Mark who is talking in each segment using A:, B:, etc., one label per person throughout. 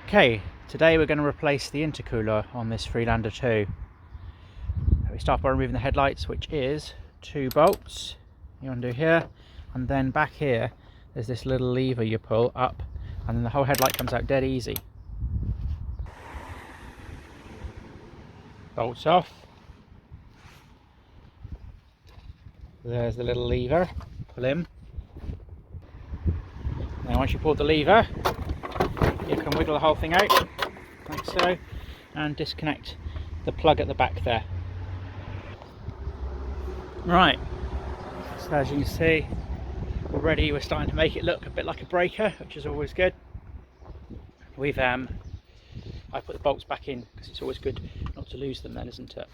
A: Okay, today we're going to replace the intercooler on this Freelander 2. We start by removing the headlights, which is 2 bolts you undo here, and then back here there's this little lever you pull up and then the whole headlight comes out dead easy. Bolts off. There's the little lever, pull in. Now once you pull the lever, you can wiggle the whole thing out, like so, and disconnect the plug at the back there. Right, so as you can see, already we're starting to make it look a bit like a breaker, which is always good. We've I put the bolts back in because it's always good not to lose them then, isn't it?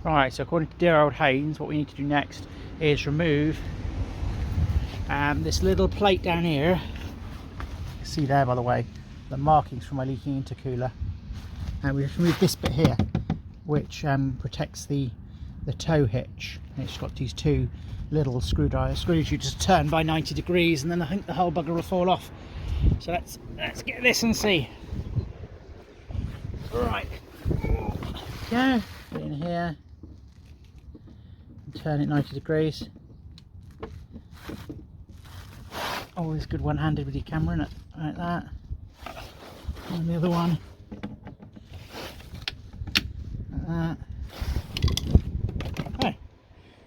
A: Right, so according to dear old Haynes, what we need to do next is remove this little plate down here. You see there, by the way, the markings from my leaking intercooler. And we just remove this bit here, which protects the tow hitch. And it's got these 2 little screws you just turn by 90 degrees, and then I think the whole bugger will fall off. So let's get this and see. Right, yeah, put it in here and turn it 90 degrees. Always good one-handed with your camera, innit? Like that. And the other one like that. Oh,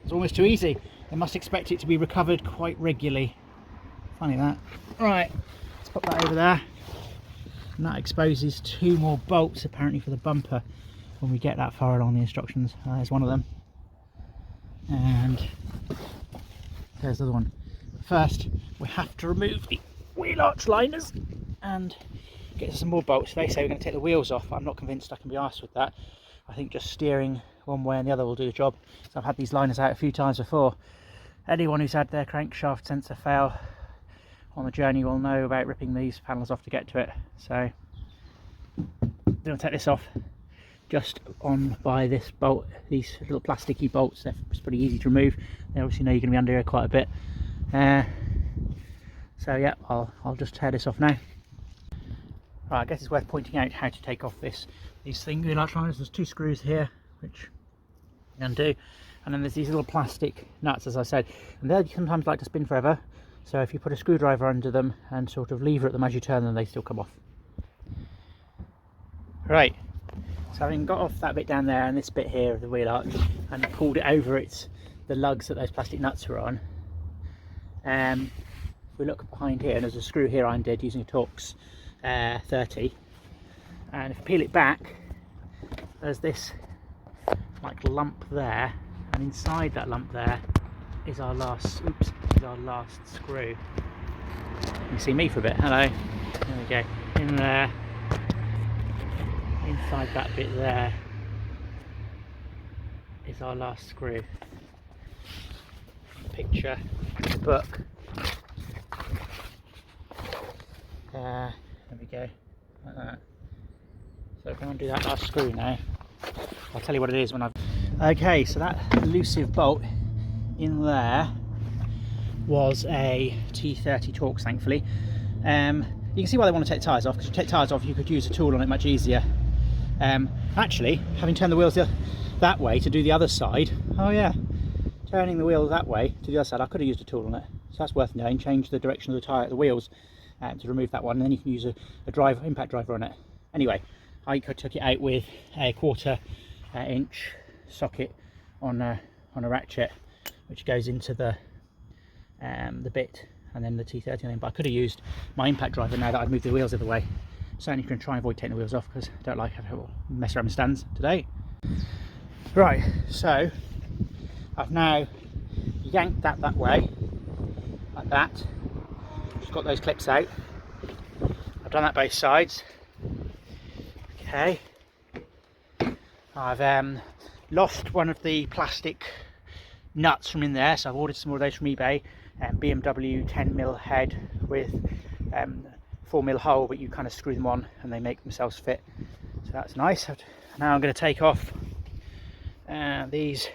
A: it's almost too easy. They must expect it to be recovered quite regularly. Funny that. Right, let's put that over there. And that exposes 2 more bolts apparently for the bumper when we get that far along the instructions. There's one of them. And there's the other one. First, we have to remove the wheel arch liners and get some more bolts. They say we're going to take the wheels off. I'm not convinced I can be arsed with that. I think just steering one way and the other will do the job. So I've had these liners out a few times before. Anyone who's had their crankshaft sensor fail on the journey will know about ripping these panels off to get to it. So I'm going to take this off just on by this bolt, these little plasticky bolts. They're pretty easy to remove. They obviously know you're going to be under here quite a bit. So yeah, I'll just tear this off now. Right, I guess it's worth pointing out how to take off these wheel arch liners. There's 2 screws here which you undo, and then there's these little plastic nuts, as I said, and they sometimes like to spin forever. So if you put a screwdriver under them and sort of lever at them as you turn them, they still come off. Right, so having got off that bit down there and this bit here of the wheel arch and pulled it over the lugs that those plastic nuts are on, if we look behind here, and there's a screw here I undid using a Torx 30, and if you peel it back, there's this like lump there, and inside that lump there is our last screw. You can see me for a bit. Hello. There we go. In there, inside that bit there is our last screw. Picture, book. There we go, like that. So if I undo that last screw now, I'll tell you what it is when I've... Okay, so that elusive bolt in there was a T30 Torx, thankfully. You can see why they want to take the tyres off, because if you take the tyres off you could use a tool on it much easier. Actually, having turned the wheels that way to do the other side, oh yeah, turning the wheel that way to the other side, I could have used a tool on it. So that's worth knowing. Change the direction of the tyre, the wheels, to remove that one, and then you can use a impact driver on it. Anyway, I took it out with a 1/4 inch socket on a ratchet, which goes into the bit, and then the T30 on it. But I could have used my impact driver now that I've moved the wheels the other way. Certainly going to try and avoid taking the wheels off because I don't like having to mess around with stands today. Right, so I've now yanked that way, like that. Just got those clips out. I've done that both sides. Okay. I've lost one of the plastic nuts from in there, so I've ordered some more of those from eBay. BMW 10mm head with 4mm hole, but you kind of screw them on and they make themselves fit. So that's nice. Now I'm going to take off these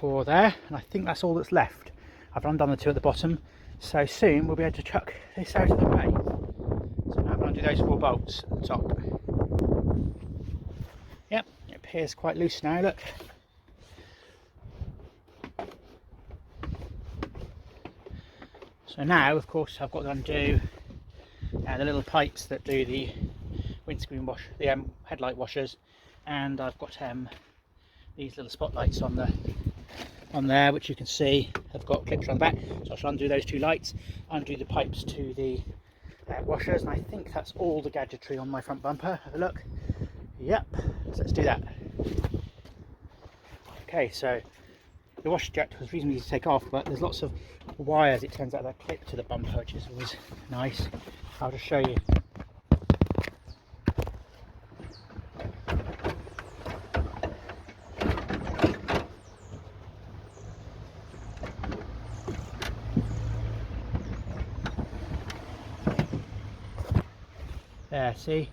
A: 4 there, and I think that's all that's left. I've undone the 2 at the bottom, So soon we'll be able to chuck this out of the way. So now I'm going to do those 4 bolts at the top. Yep, it appears quite loose now, look. So now, of course, I've got to undo the little pipes that do the windscreen wash, the headlight washers, and I've got these little spotlights on there, which you can see have got clips on the back. So I shall undo those 2 lights, undo the pipes to the washers, and I think that's all the gadgetry on my front bumper. Have a look. Yep, so let's do that. Okay, so the washer jet was reasonably easy to take off, but there's lots of wires, it turns out, that clip to the bumper, which is always nice. I'll just show you. There, see?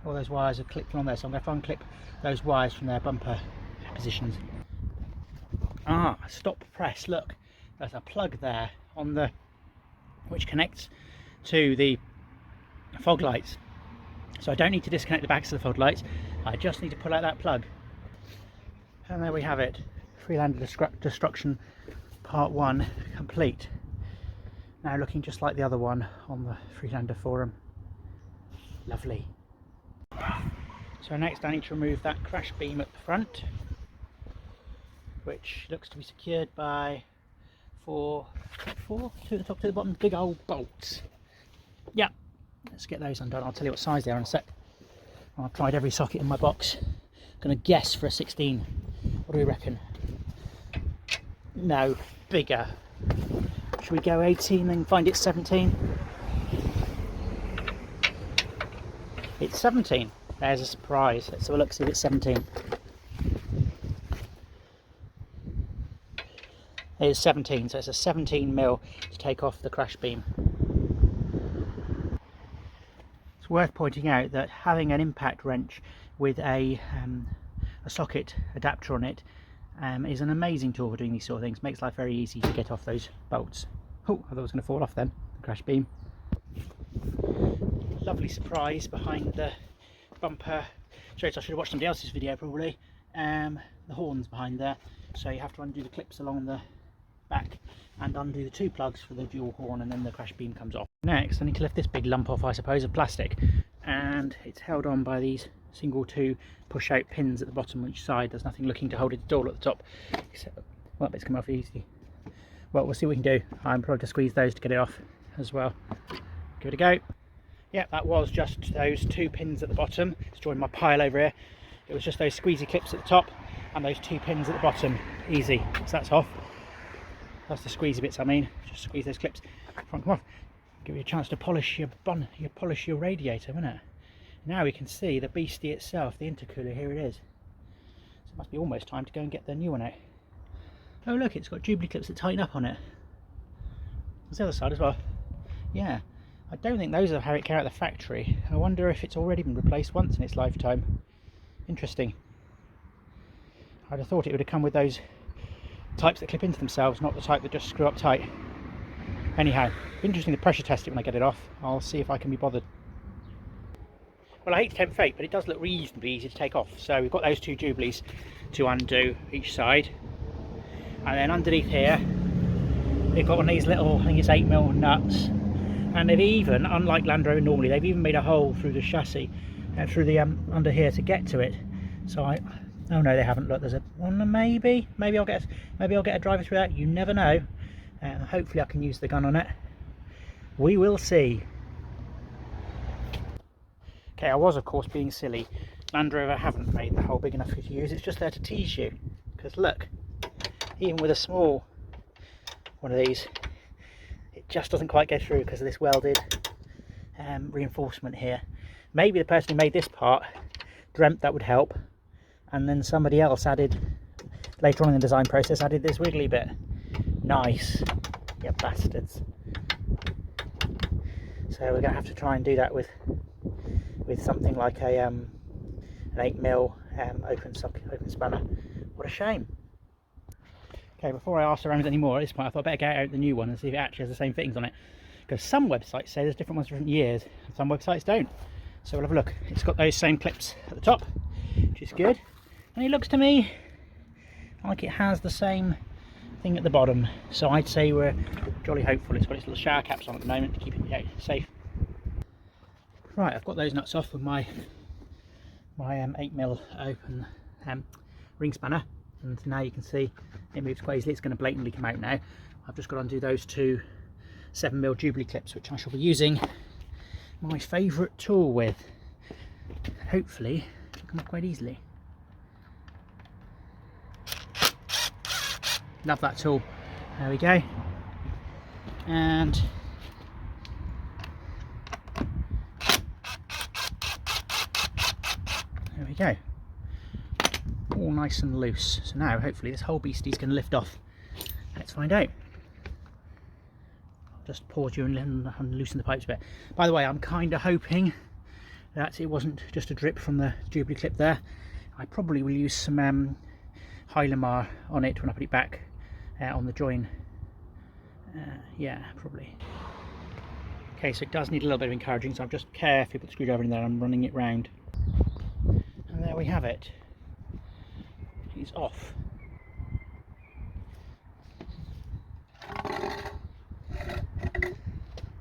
A: All those wires are clipped on there, so I'm going to unclip those wires from their bumper positions. Ah, stop press, look. There's a plug there on the which connects to the fog lights. So I don't need to disconnect the backs of the fog lights, I just need to pull out that plug. And there we have it. Freelander Destruction Part 1 complete. Now looking just like the other one on the Freelander forum. Lovely. So next I need to remove that crash beam at the front, which looks to be secured by 4 to the top to the bottom, big old bolts. Yeah, let's get those undone. I'll tell you what size they are in a sec. I've tried every socket in my box. I'm going to guess for a 16. What do we reckon? No, bigger. Should we go 18 and find it's 17? It's 17. There's a surprise. Let's have a look, see if it's 17. It is 17, so it's a 17 mil to take off the crash beam. It's worth pointing out that having an impact wrench with a socket adapter on it is an amazing tool for doing these sort of things. Makes life very easy to get off those bolts. Oh, I thought it was going to fall off then, the crash beam. Lovely surprise behind the bumper. I should have watched somebody else's video probably. The horns behind there. So you have to undo the clips along the back and undo the 2 plugs for the dual horn, and then the crash beam comes off. Next I need to lift this big lump off, I suppose, of plastic, and it's held on by these single 2 push out pins at the bottom on each side. There's nothing looking to hold it at all at the top, except, well, it's come off easy. Well, we'll see what we can do. I'm probably to squeeze those to get it off as well. Give it a go. Yeah, that was just those 2 pins at the bottom. It's joined my pile over here. It was just those squeezy clips at the top and those 2 pins at the bottom. Easy. So that's off. That's the squeezy bits, I mean. Just squeeze those clips. Front come off. Give you a chance to polish your radiator, won't it? Now we can see the beastie itself, the intercooler. Here it is. So it must be almost time to go and get the new one out. Oh look, it's got Jubilee clips that tighten up on it. There's the other side as well. Yeah. I don't think those are how it came out of the factory. I wonder if it's already been replaced once in its lifetime. Interesting. I'd have thought it would have come with those types that clip into themselves, not the type that just screw up tight. Anyhow, interesting to pressure test it when I get it off. I'll see if I can be bothered. Well, I hate to tempt fate, but it does look reasonably easy to take off. So we've got those 2 Jubilees to undo each side. And then underneath here, we've got one of these little, I think it's 8mm nuts. And they've even, unlike Land Rover normally, they've even made a hole through the chassis, through the under here to get to it. So oh no, they haven't. Look, there's a one. Maybe I'll get a driver through that. You never know. Hopefully, I can use the gun on it. We will see. Okay, I was of course being silly. Land Rover haven't made the hole big enough for you to use. It's just there to tease you. Because look, even with a small one of these, it just doesn't quite go through because of this welded reinforcement here. Maybe the person who made this part dreamt that would help, and then somebody else added, later on in the design process, added this wiggly bit. Nice, you bastards. So we're going to have to try and do that with something like a an 8mm open spanner. What a shame. Okay, before I ask around anymore at this point, I thought I'd better get out the new one and see if it actually has the same fittings on it. Because some websites say there's different ones for different years, and some websites don't. So we'll have a look. It's got those same clips at the top, which is good. And it looks to me like it has the same thing at the bottom. So I'd say we're jolly hopeful. It's got its little shower caps on at the moment to keep it safe. Right, I've got those nuts off with my 8mm open ring spanner, and now you can see it moves quite easily. It's going to blatantly come out now. I've just got to undo those two 7mm Jubilee clips, which I shall be using my favourite tool with. Hopefully it'll come up quite easily. Love that tool. There we go. And there we go. All nice and loose. So now hopefully this whole beastie's going to lift off. Let's find out. I'll just pause you and loosen the pipes a bit. By the way, I'm kind of hoping that it wasn't just a drip from the Jubilee clip there. I probably will use some Hylamar on it when I put it back on the join. Yeah, probably. Okay, so it does need a little bit of encouraging, so I'm just carefully put the screwdriver in there and running it round. And there we have it. It's off.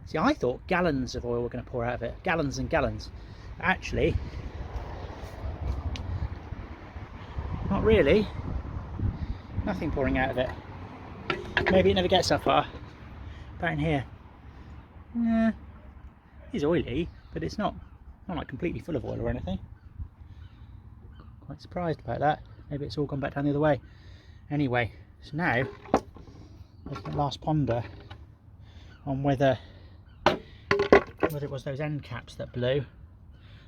A: See, I thought gallons of oil were going to pour out of it. Gallons and gallons. Actually, not really. Nothing pouring out of it. Maybe it never gets that far. About in here. Yeah, it's oily, but it's not like completely full of oil or anything. Quite surprised about that. Maybe it's all gone back down the other way. Anyway, so now there's the last ponder on whether it was those end caps that blew,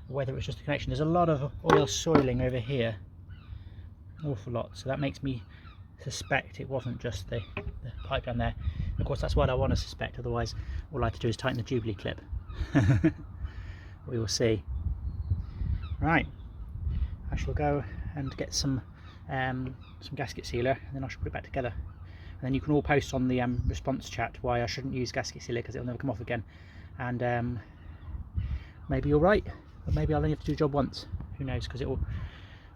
A: or whether it was just the connection. There's a lot of oil soiling over here, an awful lot. So that makes me suspect it wasn't just the pipe down there. Of course, that's what I want to suspect. Otherwise, all I have to do is tighten the Jubilee clip. We will see. Right, I shall go and get some gasket sealer, and then I shall put it back together. And then you can all post on the response chat why I shouldn't use gasket sealer, because it'll never come off again. And maybe you're right, but maybe I'll only have to do the job once. Who knows? Because it will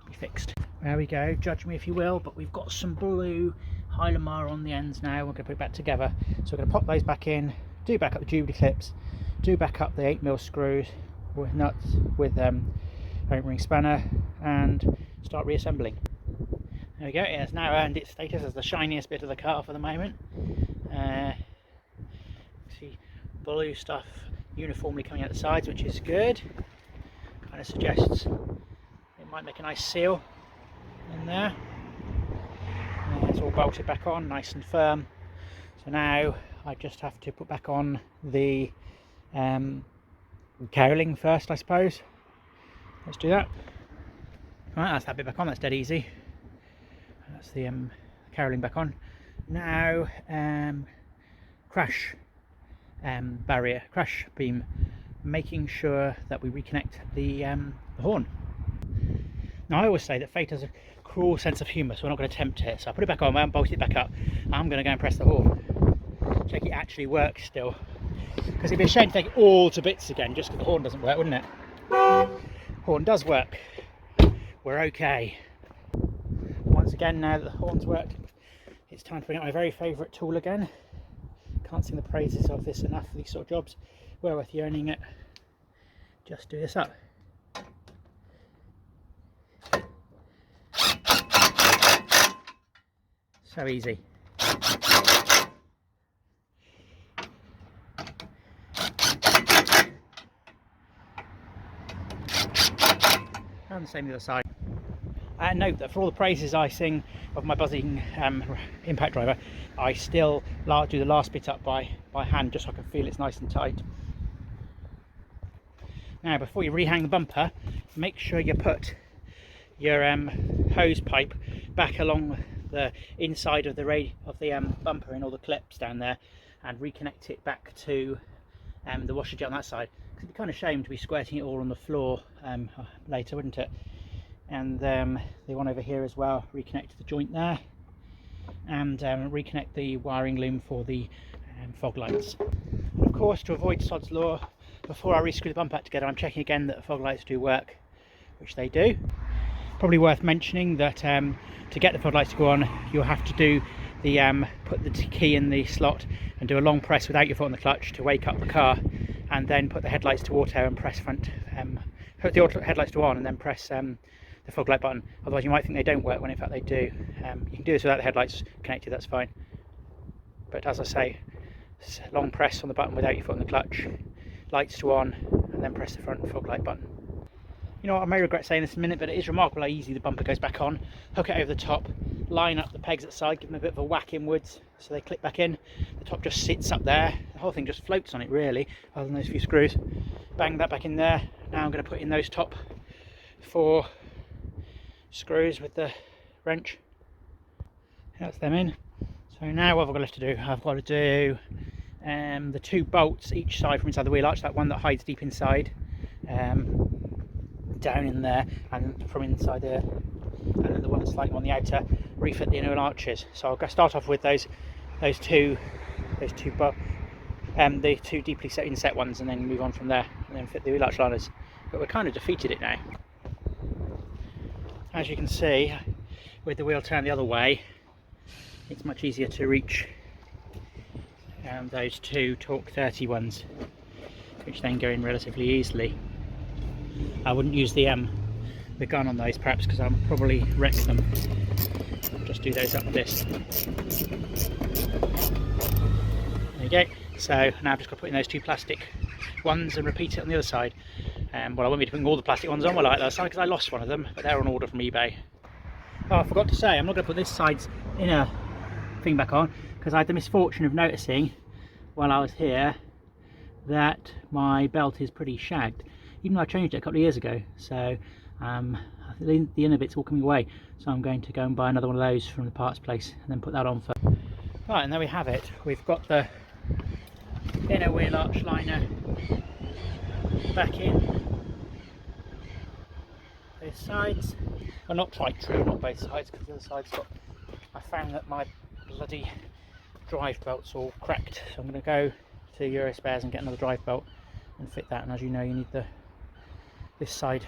A: be fixed. There we go. Judge me if you will, but we've got some blue Hylamar on the ends now. We're going to put it back together. So we're going to pop those back in, do back up the Jubilee clips, do back up the 8mm screws with nuts with ring spanner, and start reassembling. There we go. It has now earned its status as the shiniest bit of the car for the moment. See blue stuff uniformly coming out the sides, which is good. Kind of suggests it might make a nice seal in there. And it's all bolted back on, nice and firm. So now I just have to put back on the cowling first, I suppose. Let's do that. Right, that's that bit back on. That's dead easy. That's the cowling back on. Now crash barrier, crash beam, making sure that we reconnect the horn. Now I always say that fate has a cruel sense of humour, so we're not going to tempt it. So I put it back on, I haven't bolted it back up. I'm going to go and press the horn, check it actually works still, because it'd be a shame to take it all to bits again just because the horn doesn't work, wouldn't it? Horn does work. We're okay. Once again, now that the horn's worked, it's time to bring out my very favourite tool again. Can't sing the praises of this enough for these sort of jobs. Well worth you earning it. Just do this up. So easy. And the same the other side. Note that for all the praises I sing of my buzzing impact driver, I still do the last bit up by hand, just so I can feel it's nice and tight. Now, before you rehang the bumper, make sure you put your hose pipe back along the inside of the bumper in all the clips down there, and reconnect it back to the washer jet on that side. Because it'd be kind of shame to be squirting it all on the floor later, wouldn't it? And the one over here as well, reconnect to the joint there. and reconnect the wiring loom for the fog lights. And of course, to avoid sod's law, before I rescrew the bumper back together, I'm checking again that the fog lights do work, which they do. Probably worth mentioning that to get the fog lights to go on, you'll have to do the put the key in the slot and do a long press without your foot on the clutch to wake up the car, and then put the headlights to auto and press put the auto headlights to on and then press the fog light button. Otherwise you might think they don't work when in fact they do. You can do this without the headlights connected, that's fine. But as I say, long press on the button without your foot on the clutch, lights to on, and then press the front fog light button. You know what, I may regret saying this in a minute, but it is remarkable how easy the bumper goes back on. Hook it over the top, line up the pegs at the side, give them a bit of a whack inwards so they click back in. The top just sits up there, the whole thing just floats on it really, other than those few screws. Bang that back in there. Now I'm going to put in those top 4 screws with the wrench. That's them in. So now what have I got left to do? I've got to do the 2 bolts each side from inside the wheel arch, that one that hides deep inside, down in there, and from inside there, and then the one that's slightly on the outer, refit the inner arches. So I'll start off with those two deeply inset ones, and then move on from there, and then fit the wheel arch liners. But we're kind of defeated it now. As you can see, with the wheel turned the other way, it's much easier to reach those 2 torque 30 ones, which then go in relatively easily. I wouldn't use the gun on those perhaps, because I'll probably wreck them. I'll just do those up with this. There you go. So now I've just got to put in those 2 plastic ones and repeat it on the other side. Well, I won't be putting all the plastic ones on like last time because I lost one of them, but they're on order from eBay. Oh, I forgot to say, I'm not going to put this side's inner thing back on because I had the misfortune of noticing while I was here that my belt is pretty shagged, even though I changed it a couple of years ago. So the inner bit's all coming away, so I'm going to go and buy another one of those from the parts place and then put that on first. Right, and there we have it. We've got the inner wheel arch liner back in both sides. Well, not quite true, not both sides, because the other side's got, I found that my bloody drive belt's all cracked, so I'm going to go to Eurospares and get another drive belt and fit that. And as you know, you need this side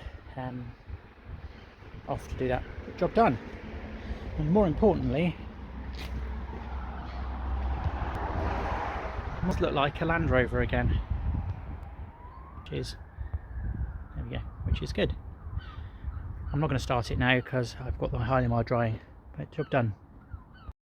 A: off to do that. Good job done. And more importantly, it must look like a Land Rover again, which is, there we go, which is good. I'm not going to start it now because I've got the highly mile drying, but job done.